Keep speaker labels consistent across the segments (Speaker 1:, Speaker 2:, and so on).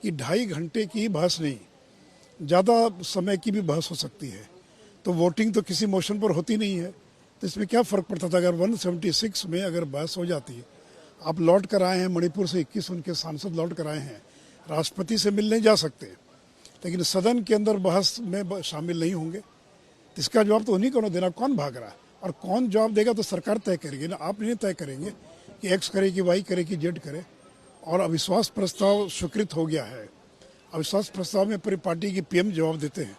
Speaker 1: कि 2.5 घंटे की बहस नहीं, ज़्यादा समय की भी बहस हो सकती है। तो वोटिंग तो किसी मोशन पर होती नहीं है, तो इसमें क्या फ़र्क पड़ता था अगर 176 में अगर बहस हो जाती है। आप लौट कर आए हैं मणिपुर से, 21 उनके सांसद लौट कर आए हैं, राष्ट्रपति से मिलने जा सकते हैं, लेकिन सदन के अंदर बहस में शामिल नहीं होंगे। तो इसका जवाब तो उन्हीं को ना देना, कौन भाग रहा है और कौन जवाब देगा तो सरकार तय करेगी ना, आप नहीं तय करेंगे कि एक्स करे कि वाई करे कि जेड करे। और अविश्वास प्रस्ताव स्वीकृत हो गया है। अविश्वास प्रस्ताव में पूरी पार्टी की पीएम जवाब देते हैं,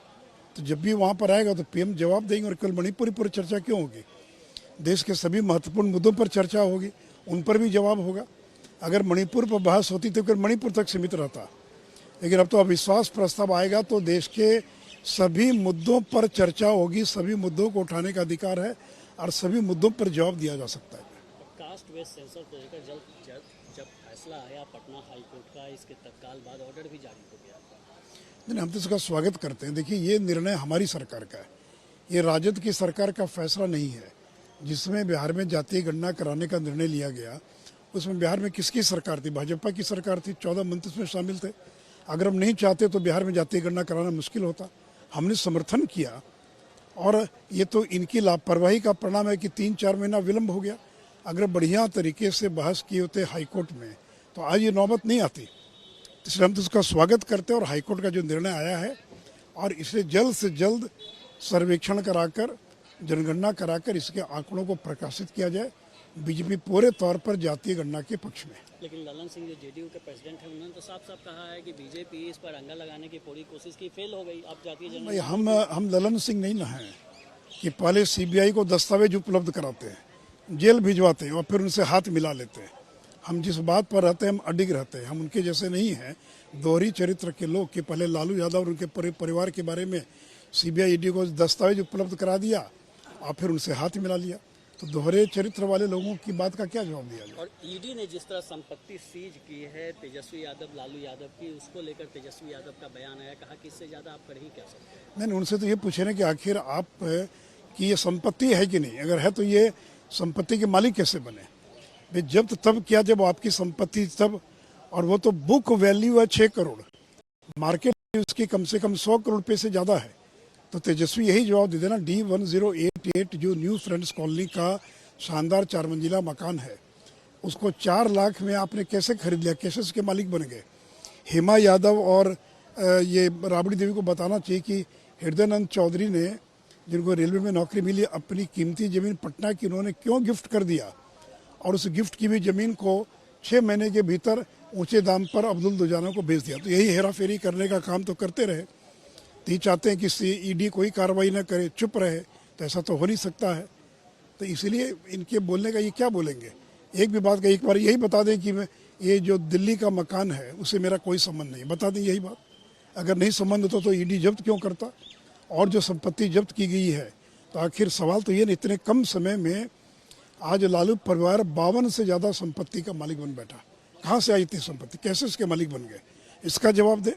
Speaker 1: तो जब भी वहाँ पर आएगा तो पीएम जवाब देंगे। और केवल मणिपुर पर चर्चा क्यों होगी, देश के सभी महत्वपूर्ण मुद्दों पर चर्चा होगी, उन पर भी जवाब होगा। अगर मणिपुर पर बहस होती तो फिर मणिपुर तक सीमित रहता, लेकिन अब तो अविश्वास प्रस्ताव आएगा तो देश के सभी मुद्दों पर चर्चा होगी, सभी मुद्दों को उठाने का अधिकार है और सभी मुद्दों पर जवाब दिया जा सकता है।
Speaker 2: कास्ट बेस्ड सेंसर को लेकर जब फैसला आया पटना हाईकोर्ट का, इसके तत्काल बाद ऑर्डर भी जारी हो गया।
Speaker 1: नहीं, हम तो इसका स्वागत करते हैं। देखिए, ये निर्णय हमारी सरकार का है, ये राजद की सरकार का फैसला नहीं है। जिसमें बिहार में जातीय गणना कराने का निर्णय लिया गया, उसमें बिहार में किसकी सरकार थी? भाजपा की सरकार थी, 14 मंत्री उसमें शामिल थे। अगर हम नहीं चाहते तो बिहार में जातीय गणना कराना मुश्किल होता। हमने समर्थन किया और ये तो इनकी लापरवाही का परिणाम है कि 3-4 महीना विलम्ब हो गया। अगर बढ़िया तरीके से बहस किए होते हाईकोर्ट में तो आज ये नौबत नहीं आती। इसलिए हम तो उसका स्वागत करते हैं और हाईकोर्ट का जो निर्णय आया है, और इसे जल्द से जल्द सर्वेक्षण कराकर, जनगणना कराकर इसके आंकड़ों को प्रकाशित किया जाए। बीजेपी पूरे तौर पर जातीय गणना के पक्ष में।
Speaker 2: लेकिन ललन सिंह जो जेडीयू के प्रेसिडेंट हैं, उन्होंने तो साफ साफ कहा है कि बीजेपी इस पर अंगा लगाने की पूरी कोशिश की, फेल हो गई। अब जातीय जनगणना
Speaker 1: हम ललन सिंह नहीं ना हैं कि पहले सीबीआई को दस्तावेज उपलब्ध कराते हैं, जेल भिजवाते हैं और फिर उनसे हाथ मिला लेते हैं। हम जिस बात पर रहते हैं हम अडिग रहते हैं। हम उनके जैसे नहीं हैं दोहरी चरित्र के लोग कि पहले लालू यादव और उनके परिवार के बारे में सीबीआई ईडी को दस्तावेज उपलब्ध करा दिया और फिर उनसे हाथ मिला लिया। तो दोहरे चरित्र वाले लोगों की बात का क्या जवाब दिया जाए?
Speaker 2: और ईडी ने जिस तरह संपत्ति सीज की है तेजस्वी यादव, लालू यादव की, उसको लेकर तेजस्वी यादव का बयान आया, कहा कि इससे ज्यादा आप कर ही क्या सकते हैं।
Speaker 1: मैंने उनसे तो ये पूछे ना कि आखिर आप की ये संपत्ति है कि नहीं, अगर है तो ये संपत्ति के मालिक कैसे बने? भाई जब्त तब किया जब आपकी संपत्ति तब, और वो तो बुक वैल्यू है 6 करोड़, मार्केट उसकी कम से कम 100 करोड़ रुपये से ज़्यादा है। तो तेजस्वी यही जवाब दे देना। D1088 जो न्यू फ्रेंड्स कॉलोनी का शानदार 4 मंजिला मकान है, उसको 4 लाख में आपने कैसे खरीद लिया, कैसे उसके मालिक बन गए? हेमा यादव और ये राबड़ी देवी को बताना चाहिए कि हृदयानंद चौधरी ने, जिनको रेलवे में नौकरी मिली, अपनी कीमती ज़मीन पटना की उन्होंने क्यों गिफ्ट कर दिया, और उस गिफ्ट की भी ज़मीन को 6 महीने के भीतर ऊंचे दाम पर अब्दुल दुजाना को बेच दिया। तो यही हेराफेरी करने का काम तो करते रहे। तो ये चाहते हैं कि ईडी कोई कार्रवाई न करे, चुप रहे, तो ऐसा तो हो नहीं सकता है। तो इसलिए इनके बोलने का ये क्या बोलेंगे? एक भी बात का एक बार यही बता दें कि ये जो दिल्ली का मकान है उससे मेरा कोई संबंध नहीं, बता दें यही बात। अगर नहीं संबंध होता तो ईडी जब्त क्यों करता? और जो संपत्ति जब्त की गई है, तो आखिर सवाल तो ये, इतने कम समय में आज लालू परिवार 52 से ज़्यादा संपत्ति का मालिक बन बैठा। कहाँ से आई इतनी संपत्ति, कैसे इसके मालिक बन गए? इसका जवाब दे।